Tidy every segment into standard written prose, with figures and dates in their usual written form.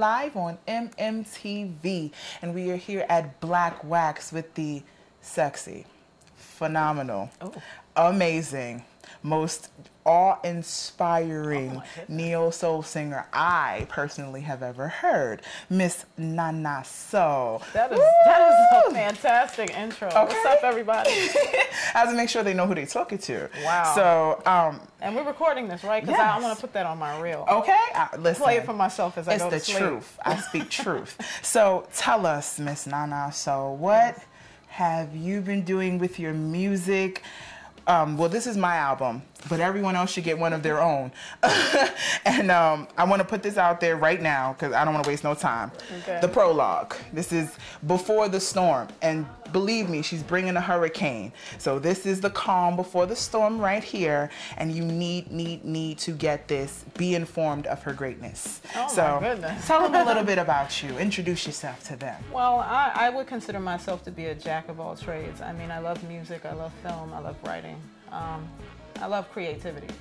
live on MMTV, and we are here at Black Wax with the sexy, phenomenal, amazing, most awe-inspiring neo-soul singer I personally have ever heard, Miss Nana So. That is a fantastic intro. Okay. What's up, everybody? I have to make sure they know who they're talking to. Wow. So, and we're recording this, right? Because I want to put that on my reel. Okay. Listen. Play it for myself as I go to sleep. It's the truth. I speak truth. So, tell us, Miss Nana So, what have you been doing with your music? Well, this is my album, but everyone else should get one of their own. And I want to put this out there right now because I don't want to waste no time. Okay. The prologue. This is Before the Storm. And believe me, she's bringing a hurricane. So this is the calm before the storm right here. And you need to get this. Be informed of her greatness. Oh, my goodness. Tell them a little bit about you. Introduce yourself to them. Well, I would consider myself to be a jack of all trades. I mean, I love music, I love film, I love writing. I love creativity.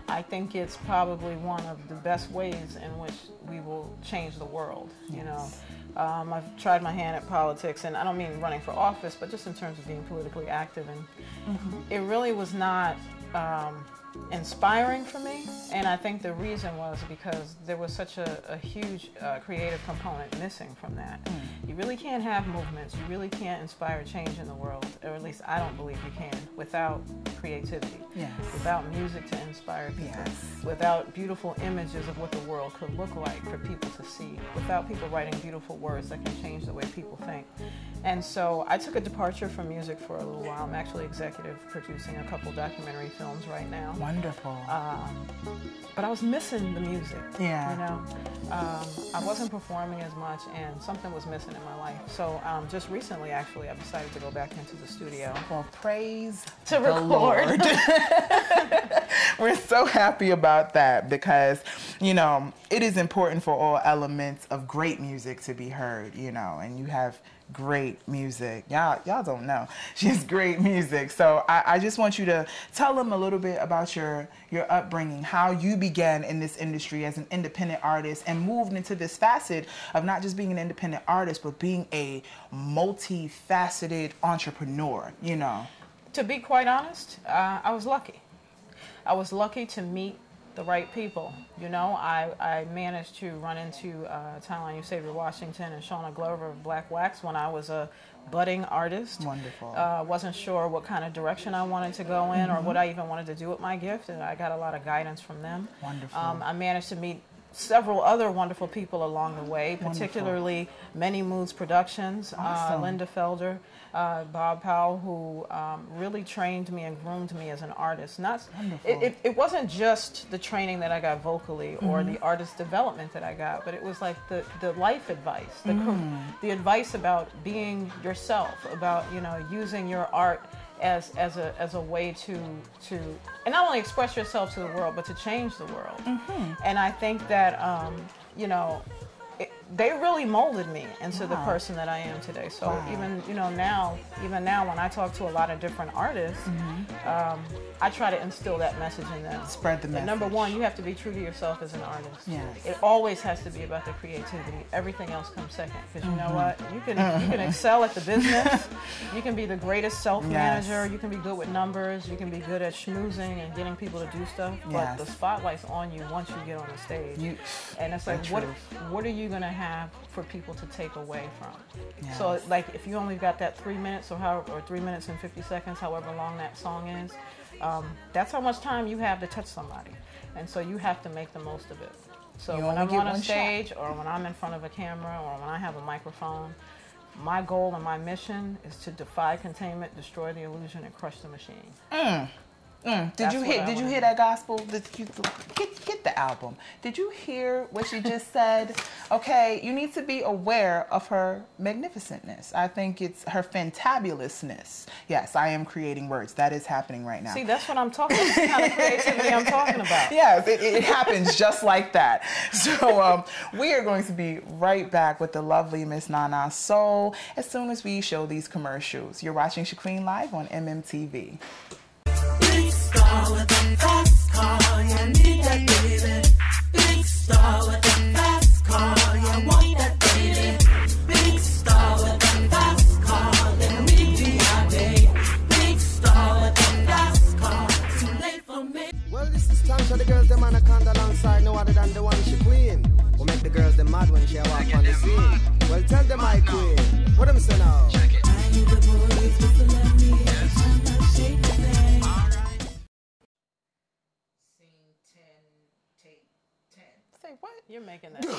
I think it's probably one of the best ways in which we will change the world, you know. I've tried my hand at politics, and I don't mean running for office, but just in terms of being politically active. And it really was not inspiring for me, and I think the reason was because there was such a huge creative component missing from that. You really can't have movements, you really can't inspire change in the world, or at least I don't believe you can, without creativity, without music to inspire people, without beautiful images of what the world could look like for people to see, without people writing beautiful words that can change the way people think. And so I took a departure from music for a little while. I'm actually executive producing a couple documentary films right now. Wonderful. But I was missing the music. Yeah. You know, I wasn't performing as much, and something was missing in my life. So just recently, actually, I decided to go back into the studio. Well, praise to record. Lord. We're so happy about that because, you know, it is important for all elements of great music to be heard, you know, and you have great music. Y'all don't know. She has great music. So I just want you to tell them a little bit about your upbringing, how you began in this industry as an independent artist and moved into this facet of not just being an independent artist, but being a multifaceted entrepreneur, you know. To be quite honest, I was lucky. I was lucky to meet the right people. You know, I managed to run into Tyline Usavier Washington and Shauna Glover of Black Wax when I was a budding artist. Wonderful. Wasn't sure what kind of direction I wanted to go in or what I even wanted to do with my gift, and I got a lot of guidance from them. Wonderful. I managed to meet several other wonderful people along the way, particularly Many Moods Productions, Linda Felder, Bob Powell, who really trained me and groomed me as an artist. It wasn't just the training that I got vocally or the artist development that I got, but it was like the life advice, the advice about being yourself, about, you know, using your art as a way to and not only express yourself to the world, but to change the world. And I think that you know, they really molded me into the person that I am today. So even now when I talk to a lot of different artists, I try to instill that message in them. Spread the message. Number one, you have to be true to yourself as an artist. Yes. It always has to be about the creativity. Everything else comes second. Because you know what? You can excel at the business. You can be the greatest self-manager. You can be good with numbers. You can be good at schmoozing and getting people to do stuff. But the spotlight's on you once you get on the stage. And it's like, what are you going to have for people to take away from? So like if you only got that 3 minutes or 3 minutes and 50 seconds, however long that song is, that's how much time you have to touch somebody. And so you have to make the most of it. So when I'm on a stage or when I'm in front of a camera or when I have a microphone, my goal and my mission is to defy containment, destroy the illusion, and crush the machine. Did you hear that gospel? Get the album. Did you hear what she just said? Okay, you need to be aware of her magnificentness. I think it's her fantabulousness. Yes, I am creating words. That is happening right now. See, that's what I'm talking about. That's the kind of creativity I'm talking about. Yes, it happens just like that. So we are going to be right back with the lovely Miss Nana So as soon as we show these commercials. You're watching ShaQuene live on MMTV. Big star with a fast car, you need that baby. Big star with a fast car, you want when she walk on the scene. Well, tell them I queen. What am I saying now? I need the boys just to let me every time I shake the thing. Scene 10, take 10. Say what? You're making that. You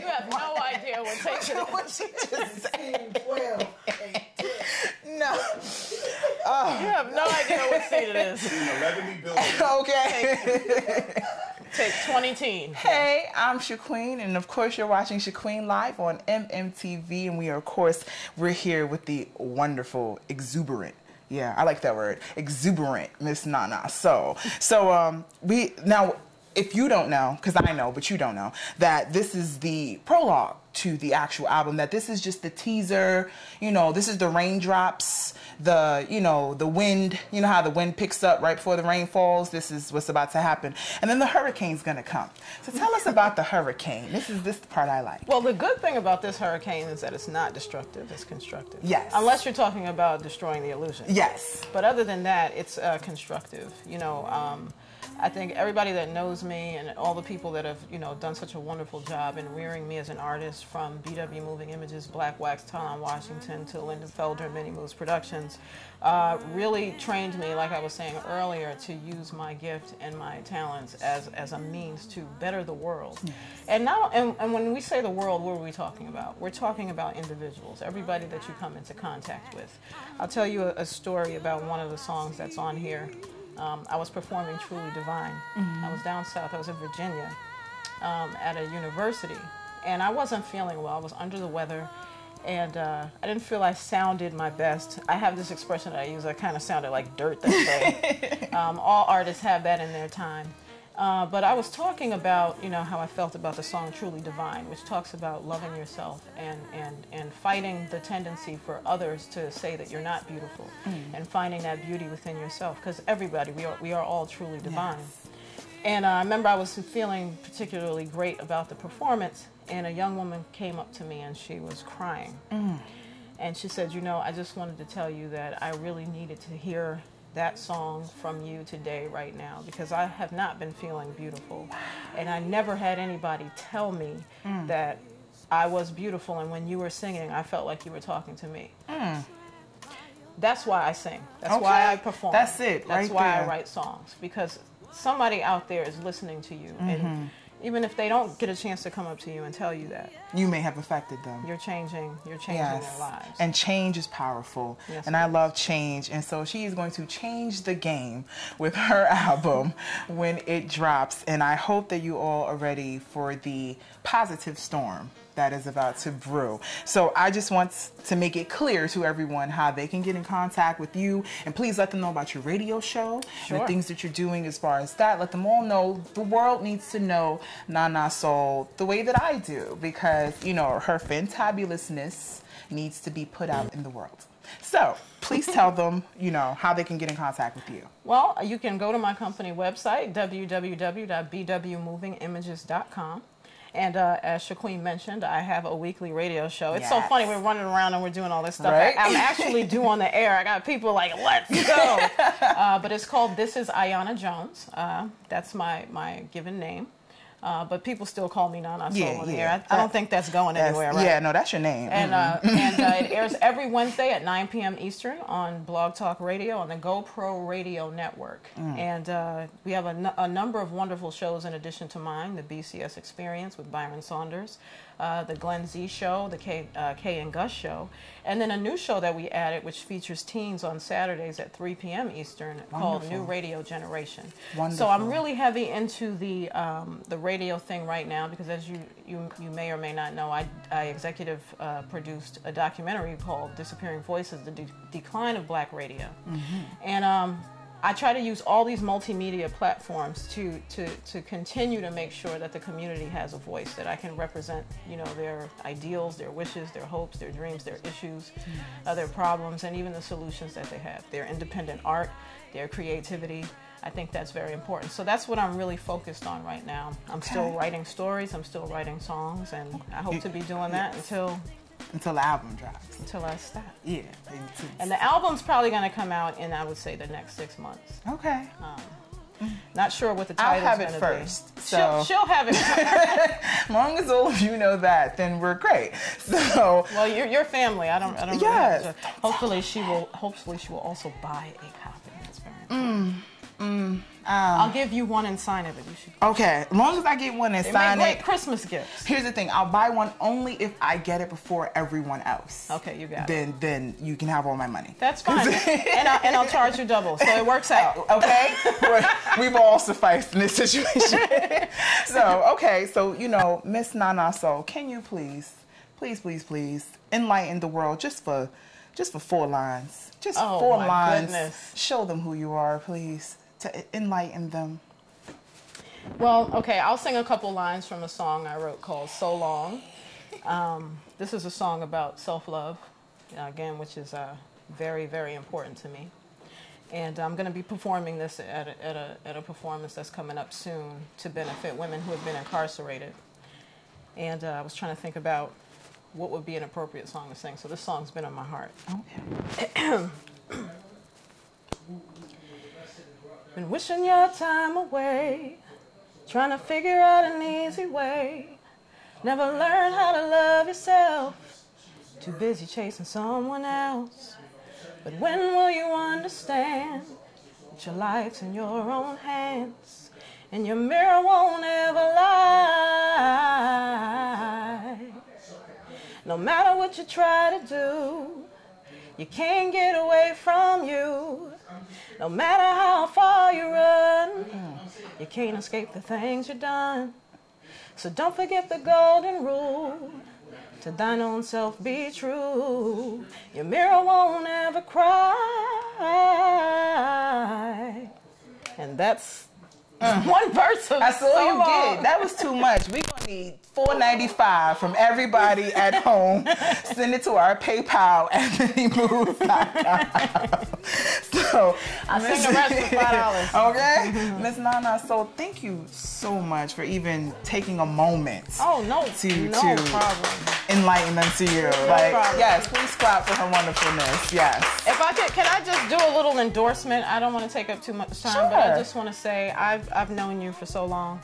have no idea what takes it. What she just said. 12. No. You have no idea what scene it is. Scene 11 be building. Okay. Take 20 Hey, I'm ShaQuene, and of course you're watching ShaQuene live on MMTV, and we are, of course, we're here with the wonderful, exuberant, yeah, I like that word, exuberant Miss Nana. So we now, if you don't know, because I know, but you don't know, that this is the prologue to the actual album, that this is just the teaser, you know, this is the raindrops, the, you know, the wind, you know how the wind picks up right before the rain falls, this is what's about to happen. And then the hurricane's gonna come. So tell us about the hurricane. This is the part I like. Well, the good thing about this hurricane is that it's not destructive, it's constructive. Yes. Unless you're talking about destroying the illusion. Yes. But other than that, it's constructive. You know, I think everybody that knows me and all the people that have, you know, done such a wonderful job in rearing me as an artist, from BW Moving Images, Black Wax, Talon Washington, to Linda Felder, Many Moves Productions, really trained me, like I was saying earlier, to use my gift and my talents as a means to better the world. Yes. And when we say the world, what are we talking about? We're talking about individuals, everybody that you come into contact with. I'll tell you a story about one of the songs that's on here. I was performing Truly Divine. I was down south, I was in Virginia, at a university, and I wasn't feeling well. I was under the weather, and I didn't feel I sounded my best. I have this expression that I use, I kind of sounded like dirt that day. All artists have that in their time. But I was talking about, you know, how I felt about the song Truly Divine, which talks about loving yourself and fighting the tendency for others to say that you're not beautiful, and finding that beauty within yourself, because everybody, we are all truly divine. Yes. And I remember I was feeling particularly great about the performance, and a young woman came up to me and she was crying. And she said, you know, I just wanted to tell you that I really needed to hear that song from you today, right now, because I have not been feeling beautiful. And I never had anybody tell me that I was beautiful, and when you were singing, I felt like you were talking to me. That's why I sing. That's why I perform. That's it. That's why I write songs, because somebody out there is listening to you, and even if they don't get a chance to come up to you and tell you that, you may have affected them. You're changing their lives. And change is powerful. Yes, and I love change. And so she is going to change the game with her album when it drops. And I hope that you all are ready for the positive storm that is about to brew. So I just want to make it clear to everyone how they can get in contact with you, and please let them know about your radio show, and the things that you're doing as far as that. Let them all know, the world needs to know Nana Soul the way that I do, because, you know, her fantabulousness needs to be put out in the world. So please tell them, you know, how they can get in contact with you. Well, you can go to my company website, www.bwmovingimages.com. And as ShaQuene mentioned, I have a weekly radio show. It's so funny, we're running around and we're doing all this stuff. Right? I'm actually due on the air. I got people like, let's go. But it's called This Is Ayanna Jones. That's my given name. But people still call me Nana Soul on the air. I don't think that's going anywhere, right? Yeah, no, that's your name. And, it airs every Wednesday at 9 p.m. Eastern on Blog Talk Radio on the GoPro Radio Network. And we have a number of wonderful shows in addition to mine: the BCS Experience with Byron Saunders, the Glenn Z Show, the Kay and Gus Show, and then a new show that we added, which features teens on Saturdays at 3 p.m. Eastern, called New Radio Generation. So I'm really heavy into the radio thing right now, because as you may or may not know, I executive produced a documentary called Disappearing Voices: The Decline of Black Radio. And I try to use all these multimedia platforms to continue to make sure that the community has a voice, that I can represent, you know, their ideals, their wishes, their hopes, their dreams, their issues, their problems, and even the solutions that they have, their independent art, their creativity. I think that's very important. So that's what I'm really focused on right now. I'm still writing stories, I'm still writing songs, and I hope to be doing that until the album drops. Until I stop. Yeah. And the album's probably going to come out in, I would say, the next 6 months. Okay. Not sure what the I'll title's have it gonna first. be. So She'll have it. as long as all of you know that, then we're great. So Well, your family. I don't. Really Yes. have to- hopefully she will also buy a copy. That's very important. I'll give you one and sign it, but you should. okay, as long as I get one and They sign make great it. Christmas gifts. Here's the thing, I'll buy one only if I get it before everyone else. Okay, you got it. Then you can have all my money. That's fine. and I'll charge you double, so it works out. Okay? We've all sufficed in this situation. So, okay, so, you know, Miss Nana Soul, can you please enlighten the world just for 4 lines. Just Oh, 4 my lines. goodness. Show them who you are, please, to enlighten them. Well, okay, I'll sing a couple lines from a song I wrote called So Long. This is a song about self-love, again, which is very, very important to me. And I'm going to be performing this at a performance that's coming up soon to benefit women who have been incarcerated. And I was trying to think about what would be an appropriate song to sing. So this song's been on my heart. Okay. Been wishing your time away, trying to figure out an easy way. Never learned how to love yourself, too busy chasing someone else. But when will you understand that your life's in your own hands, and your mirror won't ever lie? No matter what you try to do, you can't get away from you. No matter how far you run, you can't escape the things you've done. So don't forget the golden rule, to thine own self be true. Your mirror won't ever cry. And that's one verse of That's all So you Long. get. That was too much. We're going to need $4.95 from everybody at home. Send it to our PayPal at ManyMoves.com. So, I sing the rest for $5. Okay? Miss Nana, so thank you so much for even taking a moment Oh, no problem. enlighten them to you. Like, problem. yes, please clap for her wonderfulness. Yes. If I could, can I just do a little endorsement? I don't want to take up too much time, but I Sure. just want to say I've known you for so long,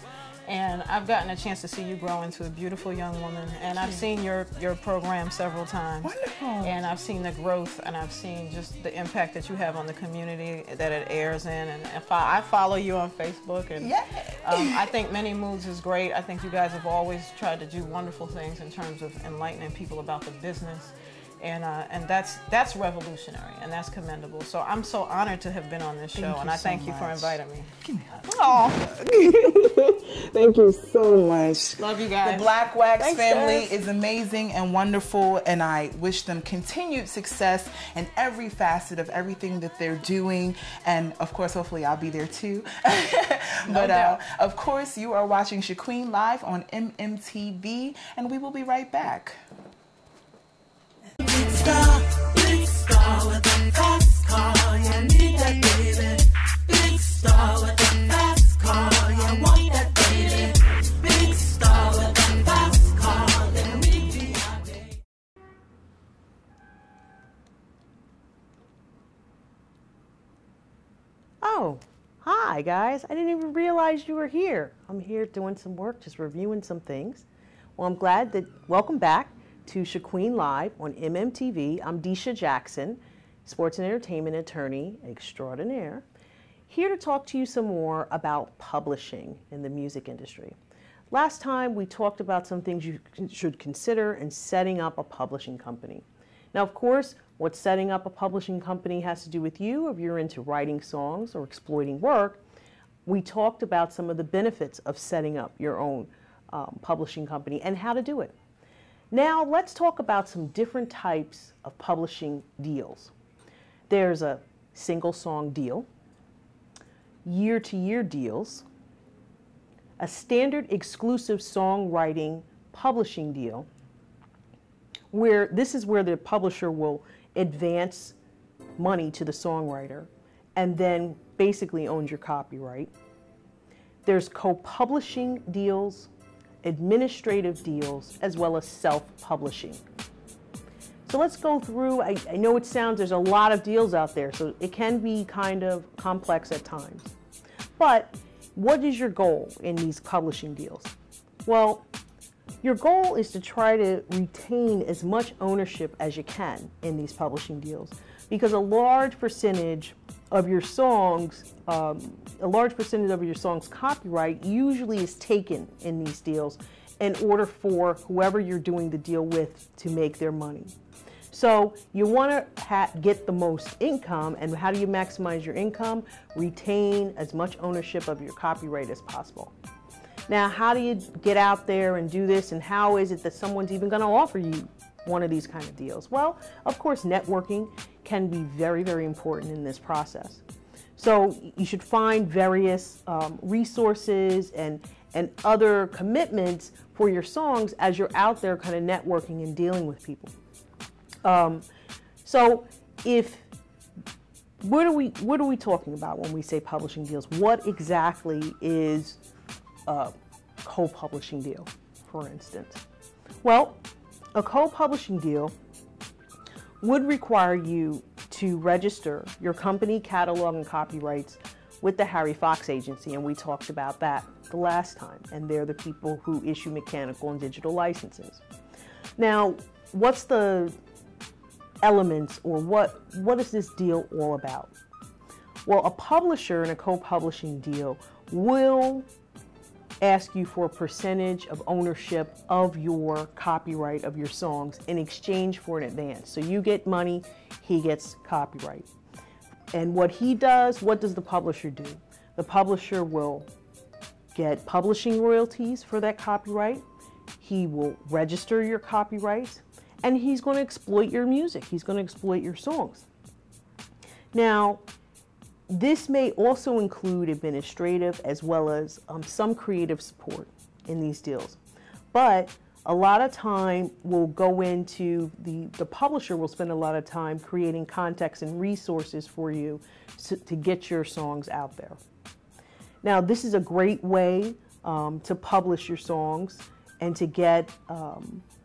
and I've gotten a chance to see you grow into a beautiful young woman. And I've seen your program several times. Wonderful. And I've seen the growth, and I've seen just the impact that you have on the community that it airs in. And if I follow you on Facebook, and Yay. I think Many Moves is great. I think you guys have always tried to do wonderful things in terms of enlightening people about the business. And that's revolutionary, and that's commendable. So I'm so honored to have been on this show, and I thank you for inviting me. Oh, thank you so much. Love you guys. The Black Wax Thanks, family guys. is amazing and wonderful, and I wish them continued success in every facet of everything that they're doing. And of course, hopefully I'll be there too. But doubt. of course, you are watching ShaQuene live on MMTV, and we will be right back. Big star with a fast car, you need that baby. Big star with a fast car, you want that baby. Big star with a fast car, let me be your baby. Oh, hi guys. I didn't even realize you were here. I'm here doing some work, just reviewing some things. Well, I'm glad that, welcome back to ShaQuene Live on MMTV. I'm Desha Jackson, sports and entertainment attorney extraordinaire, here to talk to you some more about publishing in the music industry. Last time we talked about some things you should consider in setting up a publishing company. Now, of course, what setting up a publishing company has to do with you if you're into writing songs or exploiting work. We talked about some of the benefits of setting up your own publishing company and how to do it. Now, let's talk about some different types of publishing deals. There's a single song deal, year-to-year deals, a standard exclusive songwriting publishing deal, where this is where the publisher will advance money to the songwriter and then basically owns your copyright. There's co-publishing deals, administrative deals, as well as self-publishing. So let's go through. I know it sounds, there's a lot of deals out there, so it can be kind of complex at times. But what is your goal in these publishing deals? Well, your goal is to try to retain as much ownership as you can in these publishing deals, because a large percentage of your songs, copyright usually is taken in these deals in order for whoever you're doing the deal with to make their money. So you want to get the most income, and how do you maximize your income? Retain as much ownership of your copyright as possible. Now, how do you get out there and do this, and how is it that someone's even going to offer you one of these kind of deals? Well, of course, networking can be very, very important in this process. So you should find various resources and other commitments for your songs as you're out there kind of networking and dealing with people. So what are we talking about when we say publishing deals? What exactly is a co-publishing deal, for instance? Well, a co-publishing deal would require you to register your company, catalog, and copyrights with the Harry Fox Agency, and we talked about that the last time, and they're the people who issue mechanical and digital licenses. Now, what's the elements, or what is this deal all about? Well, a publisher in a co-publishing deal will ask you for a percentage of ownership of your copyright of your songs in exchange for an advance. So you get money, he gets copyright. And what he does, what does the publisher do? The publisher will get publishing royalties for that copyright. He will register your copyrights, and he's going to exploit your music. He's going to exploit your songs. Now, this may also include administrative as well as some creative support in these deals. But a lot of time will go into the publisher will spend a lot of time creating context and resources for you to get your songs out there. Now, this is a great way to publish your songs and to get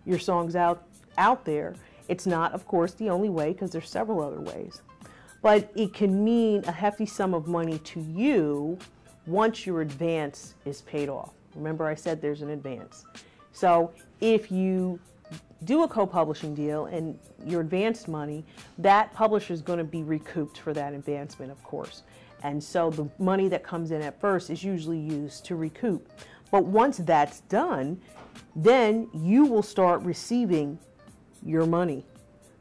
your songs out there. It's not, of course, the only way, because there's several other ways. But it can mean a hefty sum of money to you once your advance is paid off. Remember, I said there's an advance. So if you do a co-publishing deal and your advanced money, that publisher is going to be recouped for that advancement, of course. And so the money that comes in at first is usually used to recoup. But once that's done, then you will start receiving your money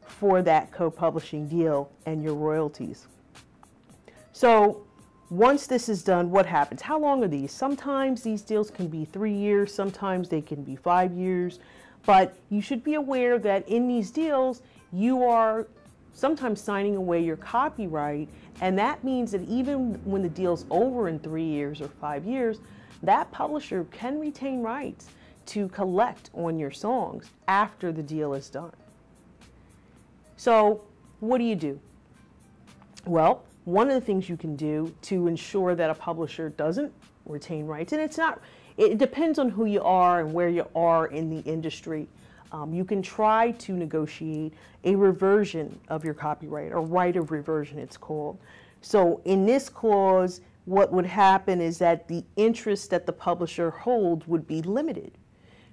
for that co-publishing deal and your royalties. So once this is done, what happens? How long are these? Sometimes these deals can be 3 years, sometimes they can be 5 years, but you should be aware that in these deals, you are sometimes signing away your copyright, and that means that even when the deal's over in 3 years or 5 years, that publisher can retain rights to collect on your songs after the deal is done. So what do? Well, one of the things you can do to ensure that a publisher doesn't retain rights, and it depends on who you are and where you are in the industry. You can try to negotiate a reversion of your copyright, or right of reversion it's called. So in this clause, what would happen is that the interest that the publisher holds would be limited.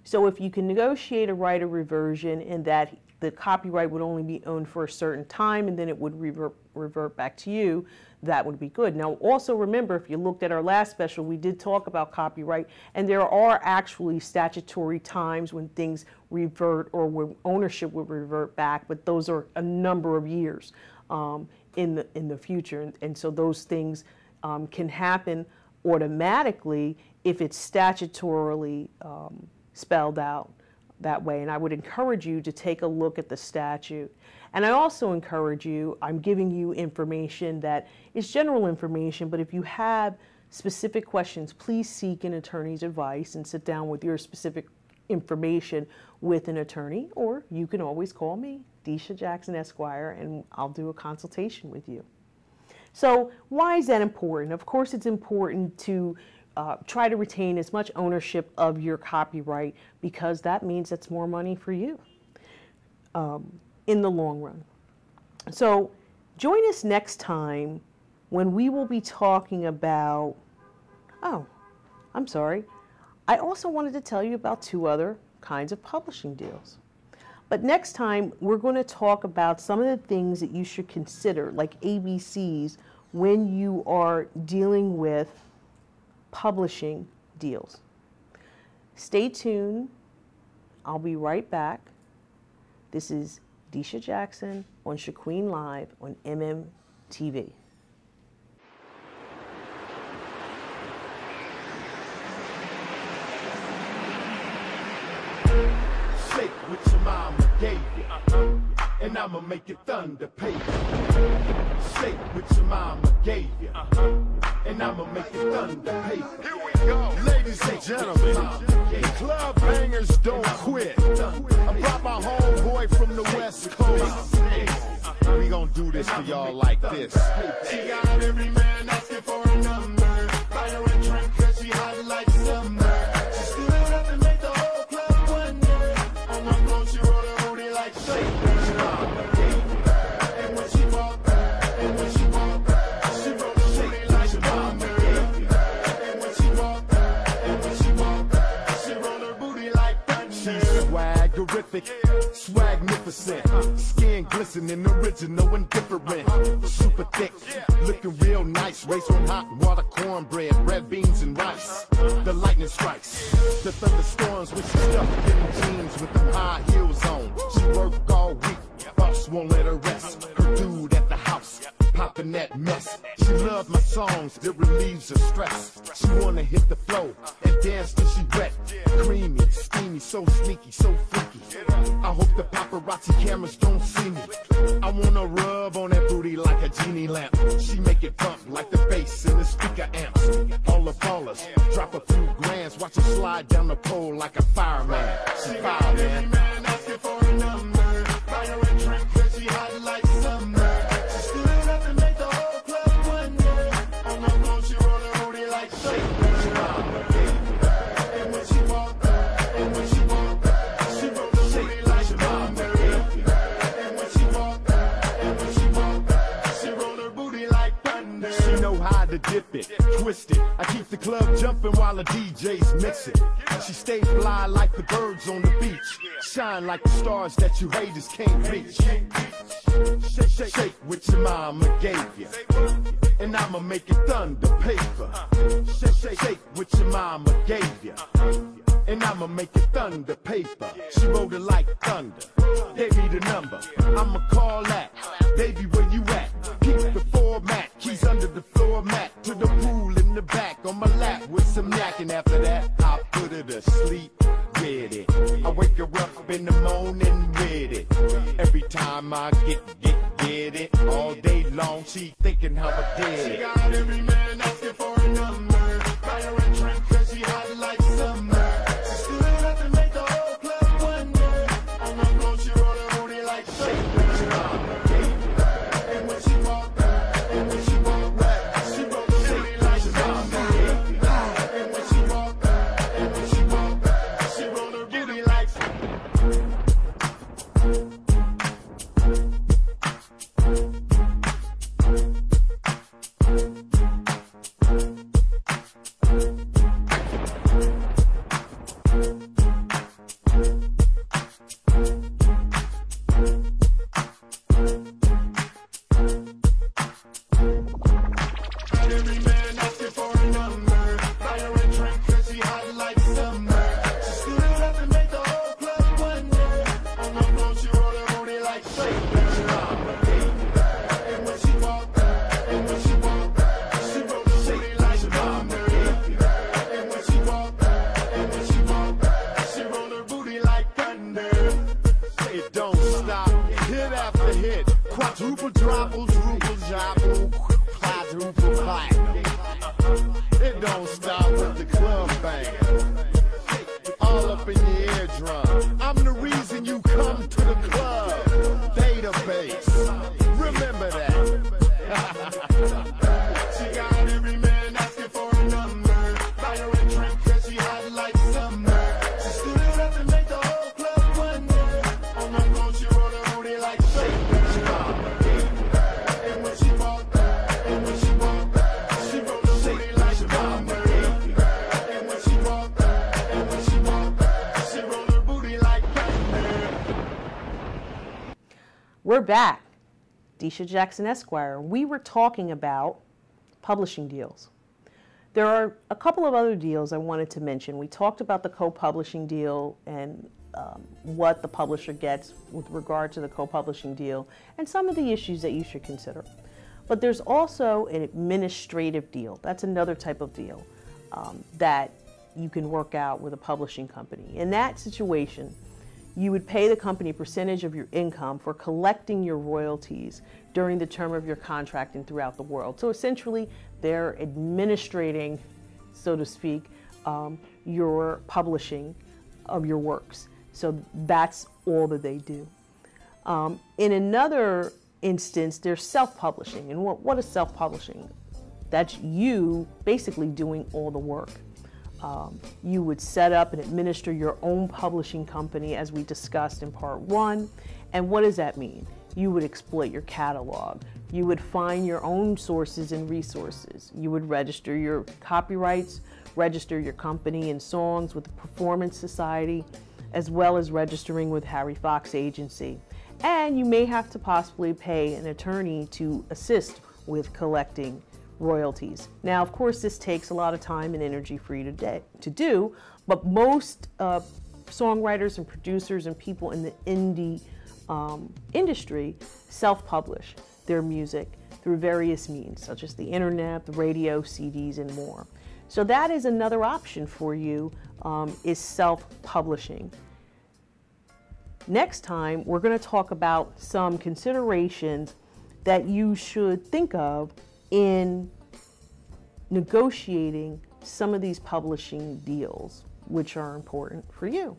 So if you can negotiate a right of reversion in that the copyright would only be owned for a certain time and then it would revert back to you, that would be good. Now, also remember, if you looked at our last special, we did talk about copyright, and there are actually statutory times when things revert or when ownership would revert back, but those are a number of years in the future. And so those things can happen automatically if it's statutorily spelled out that way. And I would encourage you to take a look at the statute. And I also encourage you, I'm giving you information that is general information, but if you have specific questions, please seek an attorney's advice and sit down with your specific information with an attorney, or you can always call me, Desha Jackson, Esquire, and I'll do a consultation with you. So why is that important? Of course, it's important to try to retain as much ownership of your copyright, because that means it's more money for you in the long run. So join us next time when we will be talking about Oh, I'm sorry. I also wanted to tell you about 2 other kinds of publishing deals. But next time, we're going to talk about some of the things that you should consider, like ABCs, when you are dealing with publishing deals. Stay tuned. I'll be right back. This is Desha Jackson on ShaQuene Live on MMTV. Shake what your mama gave you, and I'ma make it thunder pay you. Shake what your mama gave you, and I'ma make it thunder pay you. Here we go. Ladies and gentlemen, the club bangers don't quit. I brought my homeboy from the West Coast. We gon' do this for y'all like this. She got every man asking for a number. Buy her a drink 'cause she hot like summer. She stood up and made the whole club wonder. On the floor she rolled her booty like shake. And when she walked, she rolled her booty like thunder. And when she walked, she rolled her booty like thunder. She's swaggerific, swagnificent, skin glistening, original and different, super thick, looking real nice, raised on hot water, cornbread, red beans and rice. The lightning strikes, the thunderstorms when she stuffed in jeans with them high heels on. She worked all week, boss won't let her rest. Her dude at the house, popping that mess. She loved my songs, it relieves her stress. She wanna hit the floor and dance till she wet. Creamy, steamy, so sneaky, so freaky. I hope the paparazzi cameras don't see me. I wanna rub on that booty like a genie lamp. She make it bump like the bass in the speaker amps. All the ballers drop a few grands, watch her slide down the pole like a fireman. She fireman. Man asking for a number. Buy her a drink 'cause she hot like summer. She stood up and made the whole club wonder. On the floor she rolled her booty like shake. And when she walked, she rolled her booty like thunder. And when she walked, she rolled her booty like thunder. She know how to dip it, twist it. I keep the club jumping while the DJs mix it. She stay fly like the birds on the beach, shine like the stars that you haters can't reach. Shake, shake, shake what your mama gave you, and I'ma make it thunder paper. Shake, shake, shake what your mama gave you, and I'ma make it thunder paper. She wrote it like thunder, gave me the number, I'ma call that. Baby, where you at? Keep the format, keys under the floor mat, to the pool in the back, on my lap with some yak, and after that, I put her to sleep with it. I wake her up in the morning with it. Every time I get it, all day long she thinking how I did it. She got every man asking for a number. Buy her a drink 'cause she hot like summer. She stood up and made the whole club wonder. On the floor she rolled her booty like shake. And when she walked, she rolled her booty like thunder. And when she walked, she rolled her booty like We're back. Desha Jackson, Esquire. We were talking about publishing deals. There are a couple of other deals I wanted to mention. We talked about the co-publishing deal and what the publisher gets with regard to the co-publishing deal and some of the issues that you should consider. But there's also an administrative deal. That's another type of deal that you can work out with a publishing company. In that situation, you would pay the company a percentage of your income for collecting your royalties during the term of your contract and throughout the world. So essentially, they're administrating, so to speak, your publishing of your works. So that's all that they do. In another instance, there's self-publishing. And what is self-publishing? That's you basically doing all the work. You would set up and administer your own publishing company, as we discussed in part 1. And what does that mean? You would exploit your catalog. You would find your own sources and resources. You would register your copyrights, register your company and songs with the Performance Society, as well as registering with Harry Fox Agency. And you may have to possibly pay an attorney to assist with collecting royalties. Now, of course, this takes a lot of time and energy for you to do, but most songwriters and producers and people in the indie industry self-publish their music through various means, such as the internet, the radio, CDs, and more. So that is another option for you, is self-publishing. Next time, we're going to talk about some considerations that you should think of in negotiating some of these publishing deals, which are important for you.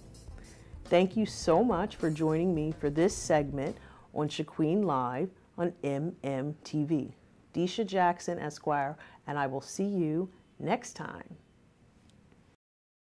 Thank you so much for joining me for this segment on ShaQuene Live on MMTV. Desha Jackson, Esquire, and I will see you next time.